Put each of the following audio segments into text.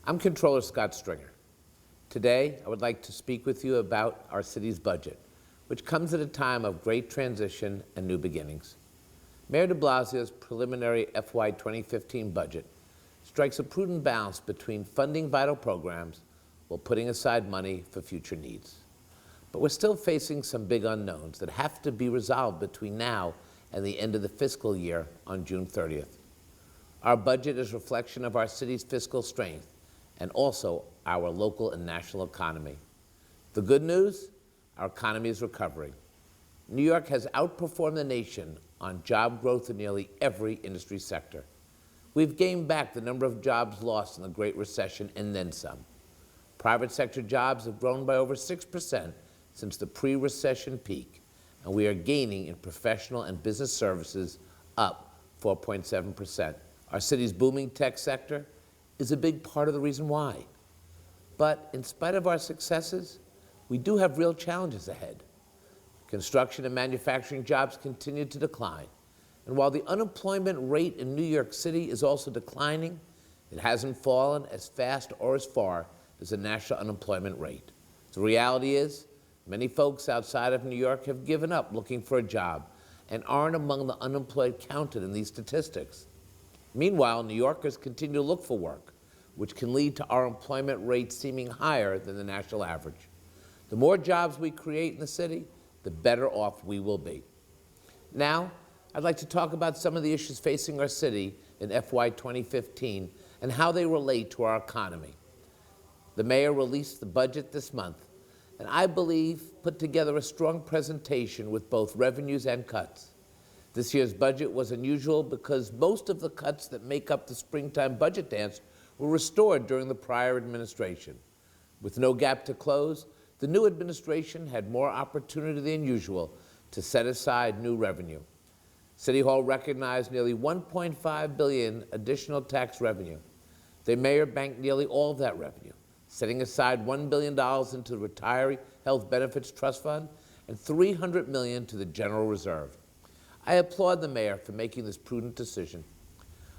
I'm Comptroller Scott Stringer. Today, I would like to speak with you about our city's budget, which comes at a time of great transition and new beginnings. Mayor de Blasio's preliminary FY 2015 budget strikes a prudent balance between funding vital programs while putting aside money for future needs. But we're still facing some big unknowns that have to be resolved between now and the end of the fiscal year on June 30th. Our budget is a reflection of our city's fiscal strength and also our local and national economy. The good news, our economy is recovering. New York has outperformed the nation on job growth in nearly every industry sector. We've gained back the number of jobs lost in the Great Recession and then some. Private sector jobs have grown by over 6% since the pre-recession peak, and we are gaining in professional and business services, up 4.7%. Our city's booming tech sector is a big part of the reason why. But in spite of our successes, we do have real challenges ahead. Construction and manufacturing jobs continue to decline. And while the unemployment rate in New York City is also declining, it hasn't fallen as fast or as far as the national unemployment rate. The reality is, many folks outside of New York have given up looking for a job and aren't among the unemployed counted in these statistics. Meanwhile, New Yorkers continue to look for work, which can lead to our employment rate seeming higher than the national average. The more jobs we create in the city, the better off we will be. Now, I'd like to talk about some of the issues facing our city in FY 2015 and how they relate to our economy. The mayor released the budget this month, and I believe put together a strong presentation with both revenues and cuts. This year's budget was unusual because most of the cuts that make up the springtime budget dance were restored during the prior administration. With no gap to close, the new administration had more opportunity than usual to set aside new revenue. City Hall recognized nearly $1.5 billion additional tax revenue. The mayor banked nearly all of that revenue, setting aside $1 billion into the Retiree Health Benefits Trust Fund and $300 million to the General Reserve. I applaud the mayor for making this prudent decision.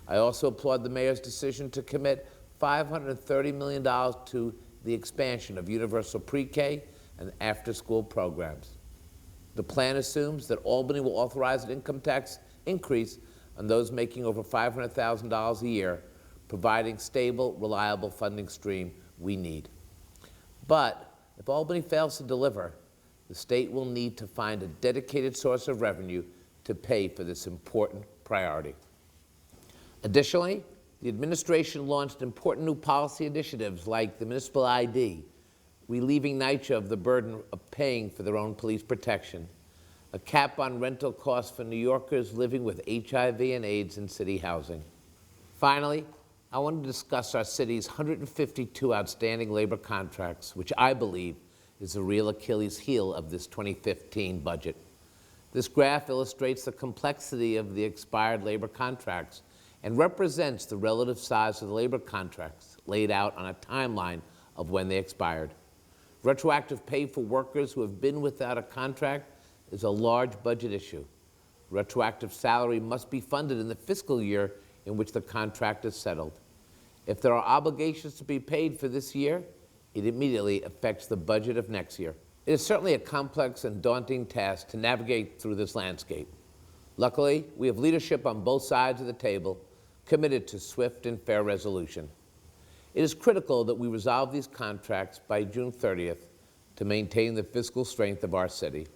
I also applaud the mayor's decision to commit $530 million to the expansion of universal pre-K and after-school programs. The plan assumes that Albany will authorize an income tax increase on those making over $500,000 a year, providing stable, reliable funding stream we need. But if Albany fails to deliver, the state will need to find a dedicated source of revenue to pay for this important priority. Additionally, the administration launched important new policy initiatives like the municipal ID, relieving NYCHA of the burden of paying for their own police protection, a cap on rental costs for New Yorkers living with HIV and AIDS in city housing. Finally, I want to discuss our city's 152 outstanding labor contracts, which I believe is the real Achilles heel of this 2015 budget. This graph illustrates the complexity of the expired labor contracts and represents the relative size of the labor contracts laid out on a timeline of when they expired. Retroactive pay for workers who have been without a contract is a large budget issue. Retroactive salary must be funded in the fiscal year in which the contract is settled. If there are obligations to be paid for this year, it immediately affects the budget of next year. It is certainly a complex and daunting task to navigate through this landscape. Luckily, we have leadership on both sides of the table committed to swift and fair resolution. It is critical that we resolve these contracts by June 30th to maintain the fiscal strength of our city.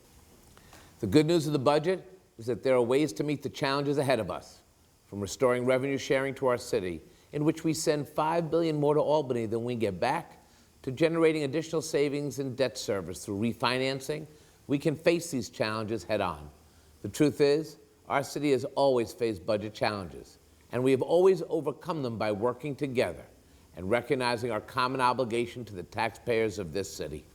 The good news of the budget is that there are ways to meet the challenges ahead of us, from restoring revenue sharing to our city, in which we send $5 billion more to Albany than we get back, to generating additional savings in debt service through refinancing. We can face these challenges head on. The truth is, our city has always faced budget challenges, and we have always overcome them by working together and recognizing our common obligation to the taxpayers of this city.